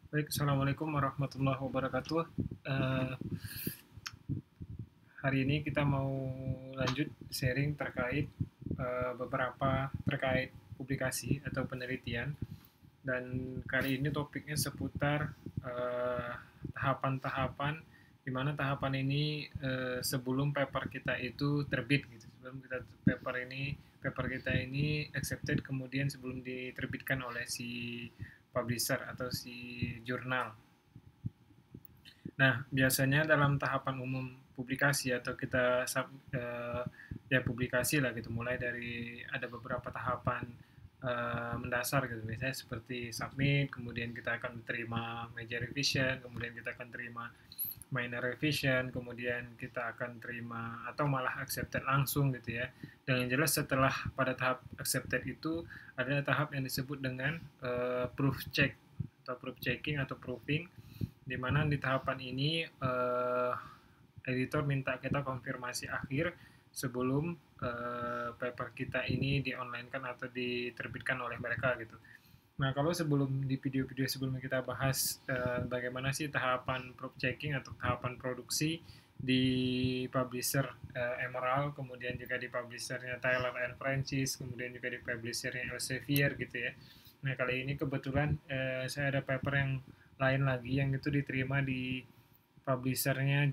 Baik, Assalamualaikum warahmatullahi wabarakatuh. Eh, Hari ini kita mau lanjut sharing terkait beberapa terkait publikasi atau penelitian. Dan kali ini topiknya seputar eh, tahapan-tahapan di mana tahapan ini sebelum paper kita itu terbit gitu. Sebelum kita paper kita ini accepted, kemudian sebelum diterbitkan oleh si publisher atau si jurnal. Nah, biasanya dalam tahapan umum publikasi atau kita ya publikasi lah gitu, mulai dari ada beberapa tahapan mendasar gitu, biasanya seperti submit, kemudian kita akan terima major revision, kemudian kita akan terima minor revision, kemudian kita akan terima atau malah accepted langsung gitu ya. Dan yang jelas setelah pada tahap accepted itu ada tahap yang disebut dengan proof check atau proof checking atau proofing, di mana di tahapan ini editor minta kita konfirmasi akhir sebelum paper kita ini di-online-kan atau diterbitkan oleh mereka gitu. Nah, kalau sebelum di video-video sebelumnya kita bahas bagaimana sih tahapan proof checking atau tahapan produksi di publisher Emerald, kemudian juga di publishernya Taylor and Francis, kemudian juga di publishernya Elsevier gitu ya. Nah, kali ini kebetulan saya ada paper yang lain lagi yang itu diterima di publishernya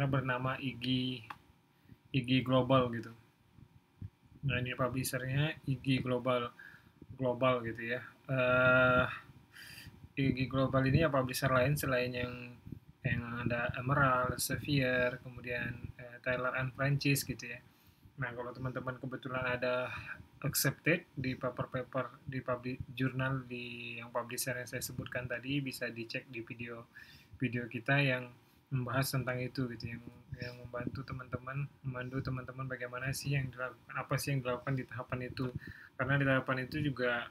bernama IG Global gitu. Nah, ini publishernya IG Global Global gitu ya. IG Global ini ya publisher lain selain yang ada Emerald, Sevier, kemudian Taylor and Francis gitu ya. Nah, kalau teman-teman kebetulan ada accepted di paper-paper di jurnal di yang publisher yang saya sebutkan tadi, bisa dicek di video kita yang membahas tentang itu gitu, yang membantu teman-teman bagaimana sih yang dilakukan, apa sih yang dilakukan di tahapan itu. Karena di tahapan itu juga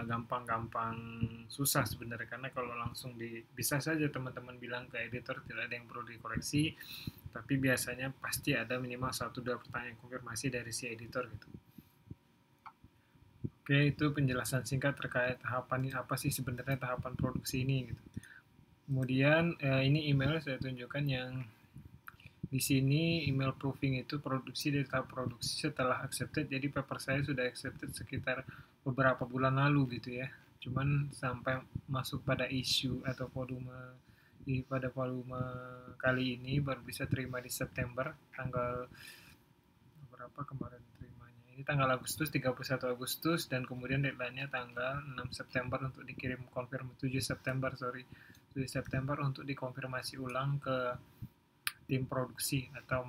gampang-gampang susah sebenarnya, karena kalau langsung bisa saja teman-teman bilang ke editor tidak ada yang perlu dikoreksi, tapi biasanya pasti ada minimal 1-2 pertanyaan konfirmasi dari si editor gitu. Oke, itu penjelasan singkat terkait tahapan ini, apa sih sebenarnya tahapan produksi ini gitu. Kemudian ini email saya tunjukkan yang di sini, email proofing itu produksi dari tahap produksi setelah accepted. Jadi paper saya sudah accepted sekitar beberapa bulan lalu gitu ya. Cuman sampai masuk pada isu atau pada volume kali ini baru bisa terima di September, tanggal berapa kemarin terimanya. Ini tanggal Agustus, 31 Agustus, dan kemudian deadline-nya tanggal 6 September untuk dikirim 7 September, sorry. 7 September untuk dikonfirmasi ulang ke tim produksi atau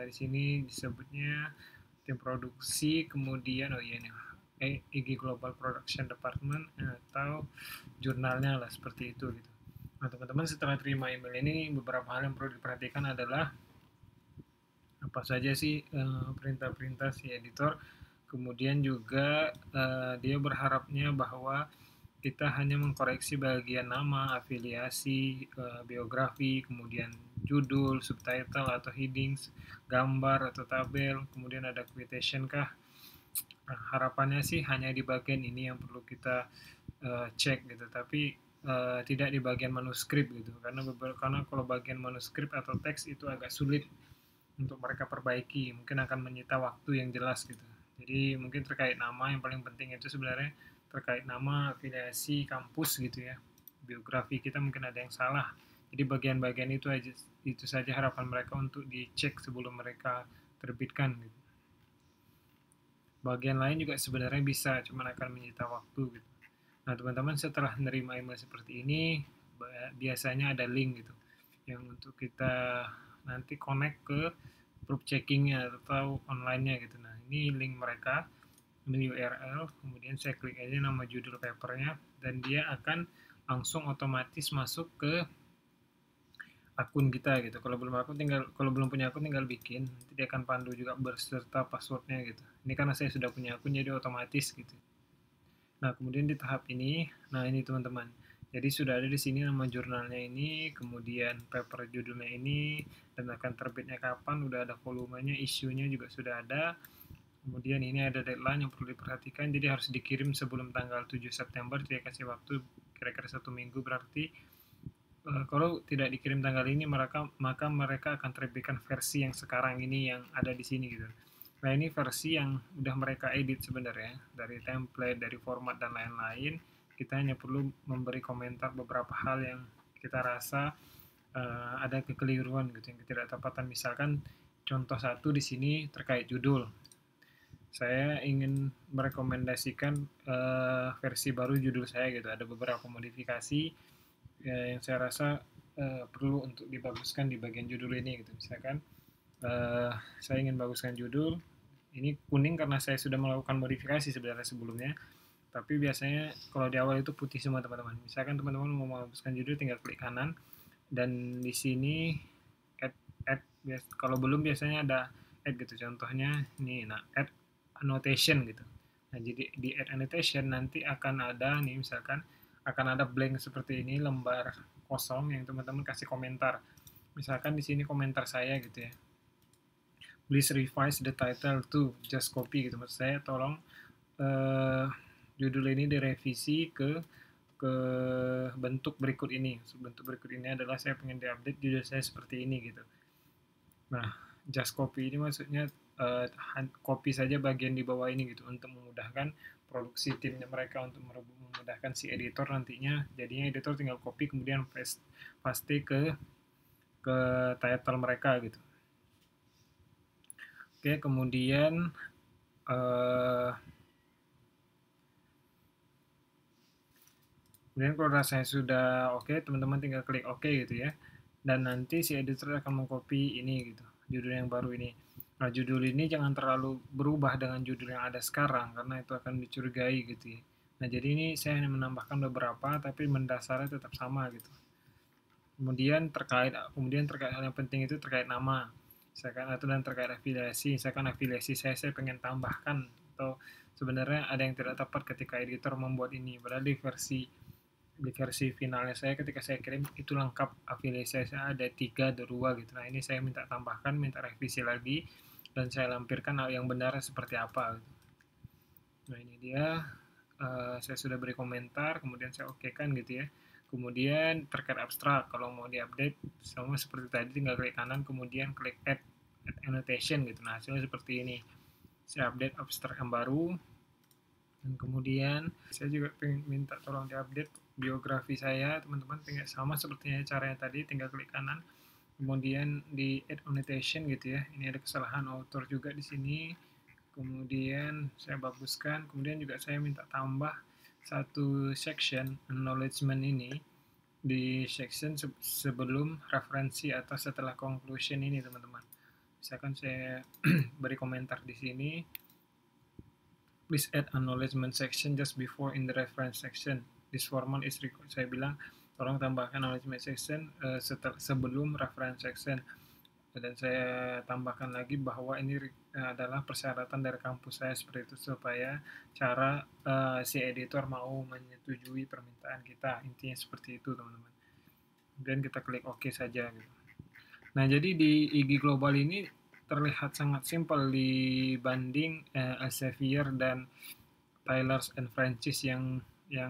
di sini disebutnya tim produksi, kemudian oh iya nih IG Global Production Department atau jurnalnya lah, seperti itu gitu. Nah, teman-teman setelah terima email ini, beberapa hal yang perlu diperhatikan adalah apa saja sih perintah-perintah si editor. Kemudian juga dia berharapnya bahwa kita hanya mengkoreksi bagian nama, afiliasi, biografi, kemudian judul, subtitle atau headings, gambar atau tabel, kemudian ada quotation kah. Nah, harapannya sih hanya di bagian ini yang perlu kita cek gitu, tapi tidak di bagian manuskrip gitu, karena kalau bagian manuskrip atau teks itu agak sulit untuk mereka perbaiki, mungkin akan menyita waktu yang jelas gitu. Jadi mungkin terkait nama, yang paling penting itu sebenarnya terkait nama, afiliasi, kampus gitu ya, biografi kita mungkin ada yang salah. Jadi bagian-bagian itu saja harapan mereka untuk dicek sebelum mereka terbitkan gitu. Bagian lain juga sebenarnya bisa, cuma akan menyita waktu gitu. Nah, teman-teman setelah menerima email seperti ini, biasanya ada link gitu yang untuk kita nanti connect ke proof checkingnya atau online-nya gitu. Nah, ini link mereka, ini URL, kemudian saya klik aja nama judul papernya, dan dia akan langsung otomatis masuk ke akun kita gitu. Kalau belum punya akun tinggal bikin, nanti dia akan pandu juga berserta passwordnya gitu. Ini karena saya sudah punya akun jadi otomatis gitu. Nah, kemudian di tahap ini, nah ini teman-teman. Jadi sudah ada di sini nama jurnalnya ini, kemudian paper judulnya ini, dan akan terbitnya kapan, udah ada volumenya, isunya juga sudah ada. Kemudian ini ada deadline yang perlu diperhatikan, jadi harus dikirim sebelum tanggal 7 September, dia kasih waktu kira-kira 1 minggu, berarti kalau tidak dikirim tanggal ini maka mereka akan terbitkan versi yang sekarang ini yang ada di sini gitu. Nah ini versi yang udah mereka edit sebenarnya dari template, dari format dan lain-lain. Kita hanya perlu memberi komentar beberapa hal yang kita rasa ada kekeliruan gitu, yang ketidaktepatan. Misalkan contoh satu di sini terkait judul. Saya ingin merekomendasikan versi baru judul saya gitu. Ada beberapa modifikasi yang saya rasa perlu untuk dibaguskan di bagian judul ini gitu. Misalkan saya ingin baguskan judul ini kuning karena saya sudah melakukan modifikasi sebenarnya sebelumnya, tapi biasanya kalau di awal itu putih semua teman-teman. Misalkan teman-teman mau baguskan judul, tinggal klik kanan dan di sini add kalau belum biasanya ada add gitu, contohnya ini, nah add annotation gitu. Nah jadi di add annotation nanti akan ada nih, misalkan akan ada blank seperti ini, lembar kosong yang teman-teman kasih komentar. Misalkan di sini komentar saya gitu ya, please revise the title to just copy gitu. Maksud saya tolong judul ini direvisi ke bentuk berikut ini. Bentuk berikut ini adalah saya pengen diupdate judul saya seperti ini gitu. Nah, just copy ini maksudnya copy saja bagian di bawah ini gitu, untuk memudahkan produksi timnya mereka, untuk memudahkan si editor nantinya. Jadinya editor tinggal copy kemudian paste ke title mereka gitu. Oke, kemudian kalau rasanya sudah oke, teman-teman tinggal klik oke gitu ya. Dan nanti si editor akan mengcopy ini gitu, judul yang baru ini. Nah, judul ini jangan terlalu berubah dengan judul yang ada sekarang, karena itu akan dicurigai gitu ya. Nah, jadi ini saya hanya menambahkan beberapa, tapi mendasarnya tetap sama gitu. Kemudian terkait hal yang penting itu terkait nama. Misalkan atau dan terkait afiliasi, misalkan afiliasi saya pengen tambahkan, atau sebenarnya ada yang tidak tepat ketika editor membuat ini, padahal di versi finalnya saya ketika saya kirim itu lengkap, afiliasi saya ada 3 ada 2 gitu. Nah ini saya minta tambahkan, minta revisi lagi, dan saya lampirkan hal yang benar seperti apa gitu. Nah ini dia, saya sudah beri komentar, kemudian saya oke kan gitu ya. Kemudian terkait abstrak, kalau mau diupdate sama seperti tadi, tinggal klik kanan kemudian klik add annotation gitu. Nah hasilnya seperti ini, saya update abstrak yang baru. Dan kemudian saya juga pengen minta tolong diupdate biografi saya, teman-teman. Tinggal sama sepertinya caranya tadi, tinggal klik kanan kemudian di add annotation gitu ya. Ini ada kesalahan author juga di sini, kemudian saya baguskan. Kemudian juga saya minta tambah satu section acknowledgement ini di section sebelum referensi atau setelah conclusion ini teman-teman. Misalkan saya beri komentar di sini, please add acknowledgement section just before in the reference section. This format is required. Saya bilang tolong tambahkan acknowledgement section sebelum reference section. Dan saya tambahkan lagi bahwa ini adalah persyaratan dari kampus saya seperti itu, supaya cara si editor mau menyetujui permintaan kita. Intinya seperti itu teman-teman. Dan kita klik OK saja gitu. Nah jadi di IG Global ini terlihat sangat simpel dibanding Elsevier dan Tyler's and Francis yang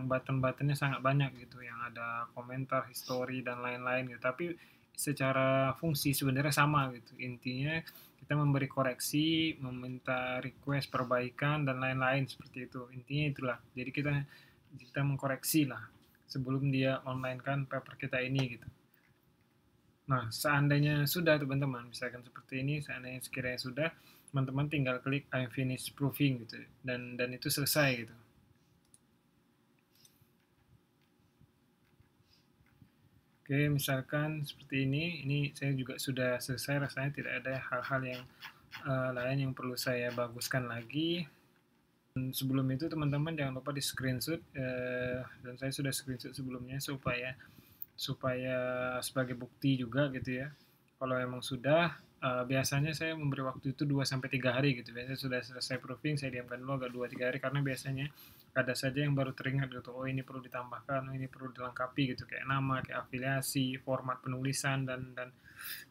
button-buttonnya sangat banyak gitu, yang ada komentar, history dan lain-lain gitu. Tapi secara fungsi sebenarnya sama gitu. Intinya kita memberi koreksi, meminta request perbaikan dan lain-lain seperti itu. Intinya itulah. Jadi kita mengkoreksi lah sebelum dia online kan paper kita ini gitu. Nah, seandainya sudah teman-teman, misalkan seperti ini, seandainya sekiranya sudah, teman-teman tinggal klik I finish proofing gitu, dan itu selesai gitu. Oke, misalkan seperti ini saya juga sudah selesai, rasanya tidak ada hal-hal yang lain yang perlu saya baguskan lagi. Dan sebelum itu teman-teman jangan lupa di screenshot, dan saya sudah screenshot sebelumnya supaya sebagai bukti juga gitu ya. Kalau emang sudah, biasanya saya memberi waktu itu 2-3 hari gitu. Biasanya sudah selesai proofing, saya diamkan dulu agak 2-3 hari, karena biasanya ada saja yang baru teringat gitu, oh ini perlu ditambahkan, oh ini perlu dilengkapi gitu, kayak nama, kayak afiliasi, format penulisan, dan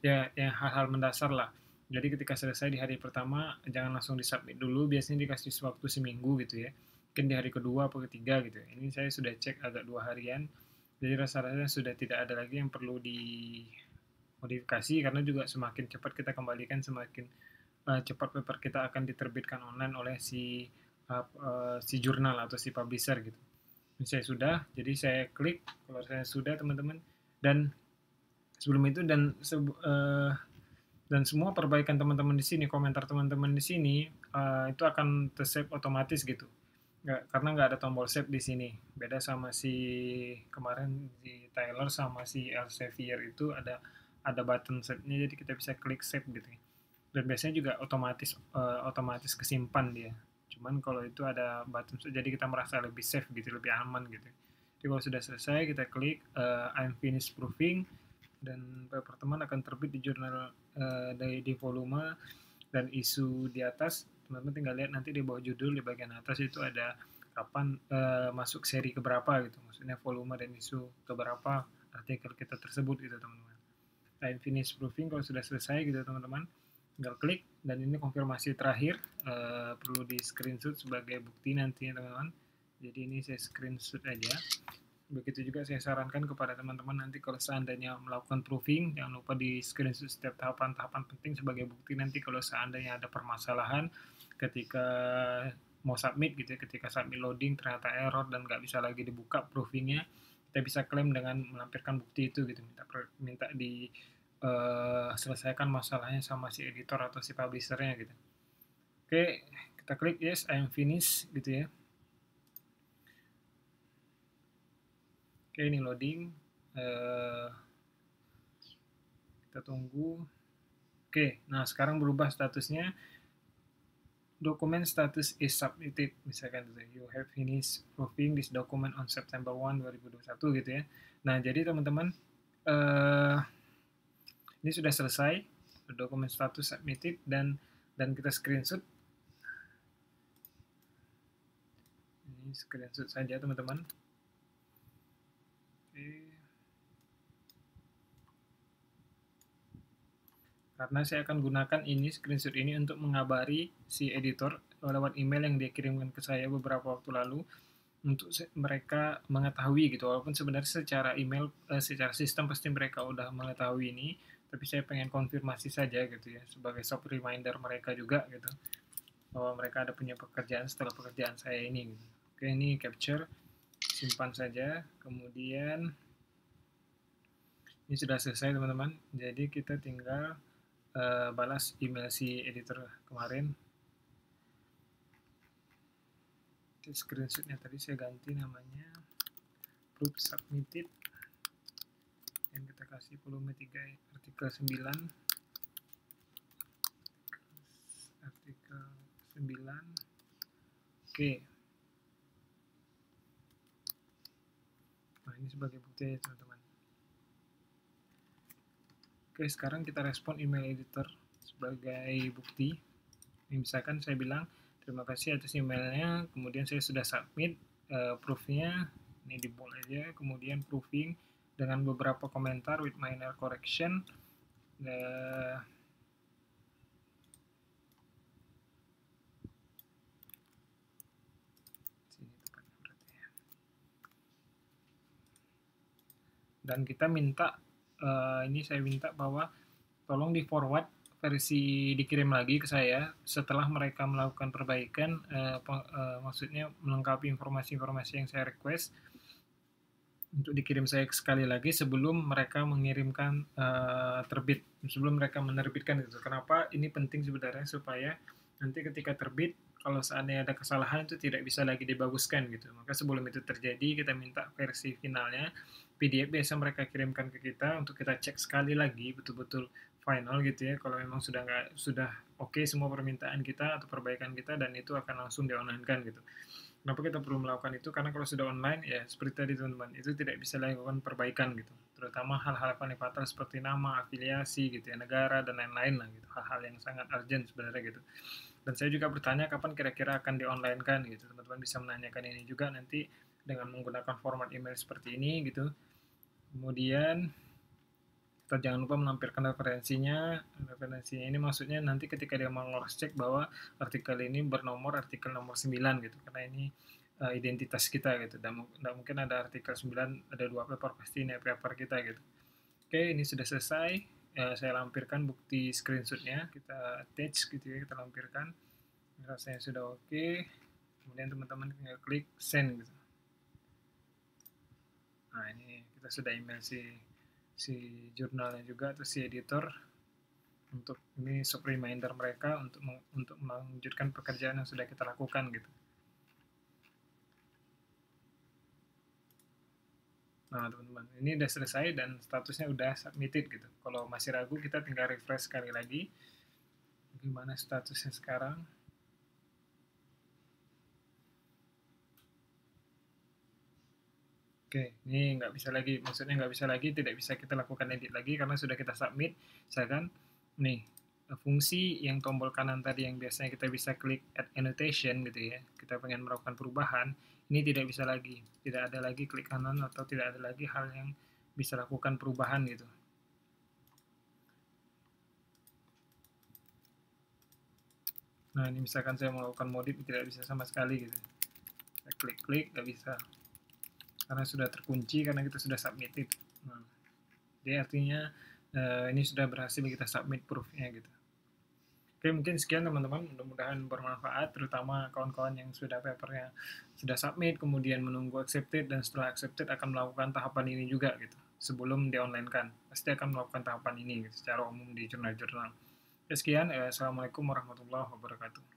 ya hal-hal mendasar lah. Jadi ketika selesai di hari pertama, jangan langsung disubmit dulu, biasanya dikasih waktu seminggu gitu ya. Mungkin di hari kedua atau ketiga gitu ya. Ini saya sudah cek agak 2 harian, jadi rasa-rasanya sudah tidak ada lagi yang perlu dimodifikasi, karena juga semakin cepat kita kembalikan, semakin cepat paper kita akan diterbitkan online oleh si jurnal atau si publisher gitu. Ini saya sudah, jadi saya klik kalau saya sudah teman-teman, dan sebelum itu dan semua perbaikan teman-teman di sini, komentar teman-teman di sini itu akan tersave otomatis gitu. Karena nggak ada tombol save di sini. Beda sama si kemarin di Tyler sama si Elsevier itu ada button save-nya, jadi kita bisa klik save gitu. Dan biasanya juga otomatis kesimpan dia. Cuman kalau itu ada button save, jadi kita merasa lebih safe gitu, lebih aman gitu. Jadi kalau sudah selesai kita klik I'm finished proofing, dan paper teman akan terbit di jurnal di volume dan isu di atas. Teman-teman tinggal lihat nanti di bawah judul di bagian atas itu ada kapan masuk seri keberapa gitu, maksudnya volume dan isu keberapa artikel kita tersebut gitu teman-teman. I'm finished proofing kalau sudah selesai gitu teman-teman, tinggal klik, dan ini konfirmasi terakhir, perlu di screenshot sebagai bukti nantinya teman-teman. Jadi ini saya screenshot aja. Begitu juga saya sarankan kepada teman-teman nanti kalau seandainya melakukan proofing, jangan lupa di screenshot setiap tahapan-tahapan penting sebagai bukti nanti kalau seandainya ada permasalahan ketika mau submit gitu ya, ketika submit loading ternyata error dan nggak bisa lagi dibuka proofingnya, kita bisa klaim dengan melampirkan bukti itu gitu, minta di selesaikan masalahnya sama si editor atau si publishernya gitu. Oke, kita klik yes, I am finished gitu ya. Oke, ini loading. Kita tunggu. Oke, nah sekarang berubah statusnya. Dokumen status is submitted. Misalkan you have finished proofing this document on September 1, 2021 gitu ya. Nah, jadi teman-teman, ini sudah selesai. Dokumen status submitted, dan kita screenshot. Ini screenshot saja teman-teman. Karena saya akan gunakan ini screenshot ini untuk mengabari si editor lewat email yang dia kirimkan ke saya beberapa waktu lalu, untuk mereka mengetahui gitu, walaupun sebenarnya secara email, secara sistem pasti mereka udah mengetahui ini, tapi saya pengen konfirmasi saja gitu ya, sebagai soft reminder mereka juga gitu, bahwa mereka ada punya pekerjaan setelah pekerjaan saya ini gitu. Oke, ini capture, simpan saja, kemudian ini sudah selesai teman-teman, jadi kita tinggal balas email si editor kemarin. Screenshotnya tadi saya ganti namanya proof submitted, yang kita kasih volume 3 artikel 9, oke. Nah, ini sebagai bukti ya teman-teman. Oke, sekarang kita respon email editor sebagai bukti. Ini misalkan saya bilang terima kasih atas emailnya, kemudian saya sudah submit proofnya, ini di bold aja, kemudian proofing dengan beberapa komentar with minor correction. Dan kita minta, ini saya minta bahwa tolong di forward versi, dikirim lagi ke saya setelah mereka melakukan perbaikan, maksudnya melengkapi informasi-informasi yang saya request, untuk dikirim saya sekali lagi sebelum mereka mengirimkan terbit, sebelum mereka menerbitkan gitu. Kenapa ini penting sebenarnya, supaya nanti ketika terbit, kalau seandainya ada kesalahan itu tidak bisa lagi dibaguskan gitu. Maka sebelum itu terjadi, kita minta versi finalnya, PDF biasa mereka kirimkan ke kita untuk kita cek sekali lagi betul-betul final gitu ya. Kalau memang sudah oke semua permintaan kita atau perbaikan kita, dan itu akan langsung di-online-kan gitu. Kenapa kita perlu melakukan itu? Karena kalau sudah online, ya seperti tadi teman-teman, itu tidak bisa dilakukan perbaikan gitu. Terutama hal-hal paling fatal seperti nama, afiliasi gitu ya, negara, dan lain-lain lah gitu. Hal-hal yang sangat urgent sebenarnya gitu. Dan saya juga bertanya kapan kira-kira akan di-online-kan gitu. Teman-teman bisa menanyakan ini juga nanti dengan menggunakan format email seperti ini gitu. Kemudian Kita jangan lupa menampilkan referensinya. Referensinya ini maksudnya nanti ketika dia mau cross check bahwa artikel ini bernomor artikel nomor 9 gitu, karena ini identitas kita gitu. Dan mungkin ada artikel 9, ada 2 paper, pasti ini paper kita gitu. Oke, ini sudah selesai. Saya lampirkan bukti screenshotnya, kita attach gitu ya, kita lampirkan. Rasanya sudah oke. Kemudian teman-teman tinggal klik send gitu. Nah, ini kita sudah email si jurnalnya juga atau si editor untuk ini sub reminder mereka untuk melanjutkan pekerjaan yang sudah kita lakukan gitu. Nah, teman-teman, ini udah selesai dan statusnya udah submitted gitu. Kalau masih ragu, kita tinggal refresh sekali lagi. Gimana statusnya sekarang? Oke, ini nggak bisa lagi, maksudnya nggak bisa lagi, tidak bisa kita lakukan edit lagi karena sudah kita submit. Misalkan, nih, fungsi yang tombol kanan tadi yang biasanya kita bisa klik add annotation gitu ya, kita pengen melakukan perubahan, ini tidak bisa lagi. Tidak ada lagi klik kanan atau tidak ada lagi hal yang bisa lakukan perubahan gitu. Nah, ini misalkan saya melakukan modif, tidak bisa sama sekali gitu. Saya klik-klik, nggak bisa. Karena sudah terkunci, karena kita sudah submitted. Nah, jadi artinya ini sudah berhasil kita submit proof-nya gitu. Oke, mungkin sekian teman-teman, mudah-mudahan bermanfaat, terutama kawan-kawan yang sudah papernya sudah submit, kemudian menunggu accepted, dan setelah accepted akan melakukan tahapan ini juga gitu. Sebelum di-online-kan, pasti akan melakukan tahapan ini gitu, secara umum di jurnal-jurnal. Sekian, Assalamualaikum warahmatullahi wabarakatuh.